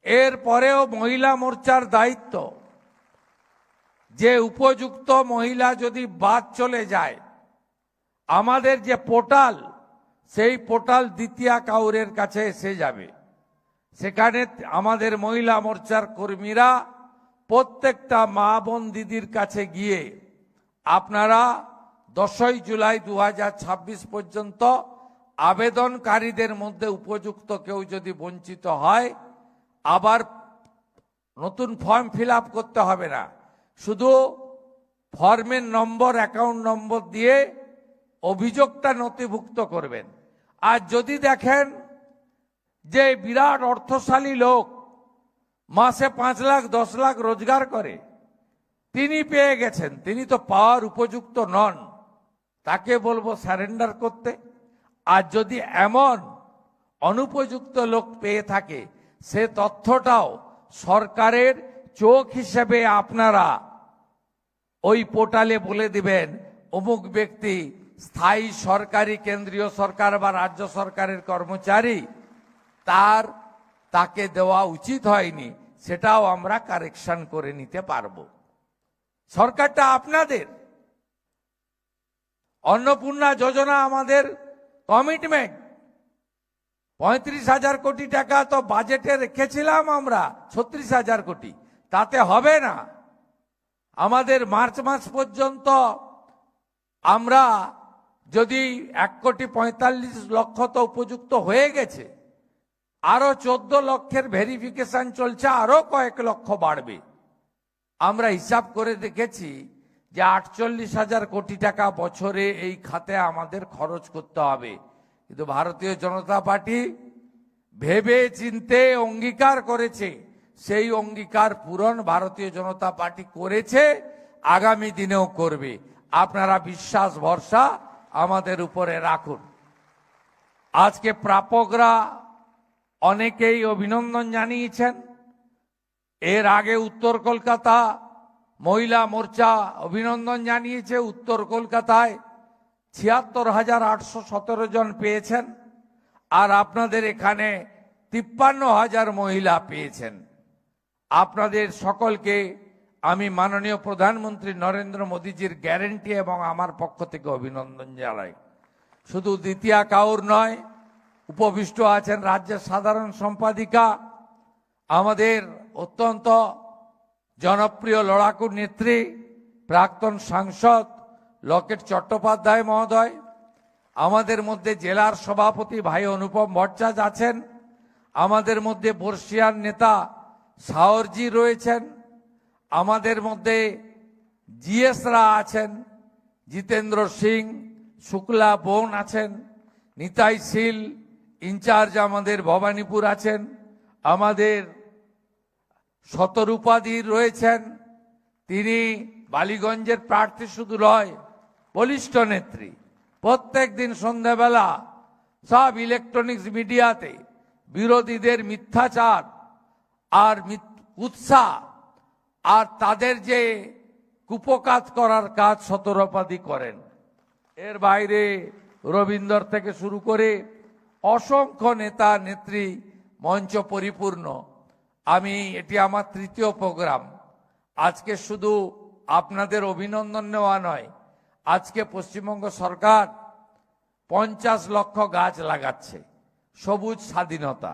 এর পরেও মহিলা মোর্চার দায়িত্ব যে উপযুক্ত মহিলা যদি বাদ চলে যায়, আমাদের যে পোর্টাল, সেই পোর্টাল দ্বিতীয় কাউরের কাছে এসে যাবে। সেখানে আমাদের মহিলা মোর্চার কর্মীরা প্রত্যেকটা মা বোন দিদির কাছে গিয়ে আপনারা 10ই জুলাই 2026 পর্যন্ত আবেদনকারীদের মধ্যে উপযুক্ত কেউ যদি বঞ্চিত হয়, আবার নতুন ফর্ম ফিল আপ করতে হবে না, শুধু ফর্মের নম্বর, অ্যাকাউন্ট নম্বর দিয়ে অভিযোগটা নথিভুক্ত করবেন। আর যদি দেখেন যে বিরাট অর্থশালী লোক মাসে 5 লাখ 10 লাখ রোজগার করে, তিনি পেয়ে গেছেন, তিনি তো পাওয়ার উপযুক্ত নন, তাকে বলবো সারেন্ডার করতে। আর যদি এমন অনুপযুক্ত লোক পেয়ে থাকে, সে তথ্যটাও সরকারের চোখ হিসেবে আপনারা ওই পোর্টালে বলে দিবেন অমুক ব্যক্তি স্থায়ী সরকারি কেন্দ্রীয় সরকার বা রাজ্য সরকারের কর্মচারী, তাকে দেওয়া উচিত হয়নি, সেটাও আমরা কারেকশন করে নিতে পারবো। সরকারটা আপনাদের। অন্নপূর্ণা যোজনা আমাদের কমিটমেন্ট, 35,000 কোটি টাকা তো বাজেটে রেখেছিলাম আমরা, 36,000 কোটি, তাতে হবে না। আমাদের মার্চ মাস পর্যন্ত আমরা যদি 1,45,00,000 তো উপযুক্ত হয়ে গেছে, আরো 14 লক্ষের ভেরিফিকেশন চলছে, আরো কয়েক লক্ষ বাড়বে। আমরা হিসাব করে দেখেছি যে 48,000 কোটি টাকা বছরে এই খাতে আমাদের খরচ করতে হবে। কিন্তু ভারতীয় জনতা পার্টি ভেবে চিন্তে অঙ্গীকার করেছে, সেই অঙ্গীকার পূরণ ভারতীয় জনতা পার্টি করেছে, আগামী দিনেও করবে। আপনারা বিশ্বাস ভরসা আমাদের উপরে রাখুন। আজকে প্রাপকরা অনেকেই অভিনন্দন জানিয়েছেন। এর আগে উত্তর কলকাতা মহিলা মোর্চা অভিনন্দন জানিয়েছে। উত্তর কলকাতায় 76,817 জন পেয়েছেন, আর আপনাদের এখানে 53,000 মহিলা পেয়েছেন। আপনাদের সকলকে আমি মাননীয় প্রধানমন্ত্রী নরেন্দ্র মোদীজির গ্যারেন্টি এবং আমার পক্ষ থেকে অভিনন্দন জানাই। শুধু দ্বিতীয় কাউর নয়, উপবিষ্ট আছেন রাজ্যের সাধারণ সম্পাদিকা, আমাদের অত্যন্ত জনপ্রিয় লড়াকু নেত্রী প্রাক্তন সাংসদ লকেট চট্টোপাধ্যায় মহোদয়, আমাদের মধ্যে জেলার সভাপতি ভাই অনুপম ভট্টাচার্য আছেন, আমাদের মধ্যে বর্ষিয়ান নেতা সাওরজি রয়েছেন, আমাদের মধ্যে জিএসরা আছেন, জিতেন্দ্র সিং শুক্লা বোন আছেন, নিতাই শীল ইনচার্জ আমাদের ভবানীপুর আছেন, আমাদের শতরূপাদি রয়েছেন, তিনি বালিগঞ্জের প্রার্থী শুধু নয়, বলিষ্ঠ নেত্রী। প্রত্যেক দিন সন্ধ্যাবেলা সব ইলেকট্রনিক্স মিডিয়াতে বিরোধীদের মিথ্যাচার আর উৎসাহ আর তাদের যে কুপকাত করার কাজ শতরূপাদি করেন। এর বাইরে রবীন্দ্র থেকে শুরু করে অসংখ্য নেতা নেত্রী, মঞ্চ পরিপূর্ণ। এটি আমার 3য় প্রোগ্রাম। আজকে শুধু আপনাদের অভিনন্দন নেওয়া নয়, আজকে পশ্চিমবঙ্গ সরকার 50 লক্ষ গাছ লাগাচ্ছে, সবুজ স্বাধীনতা।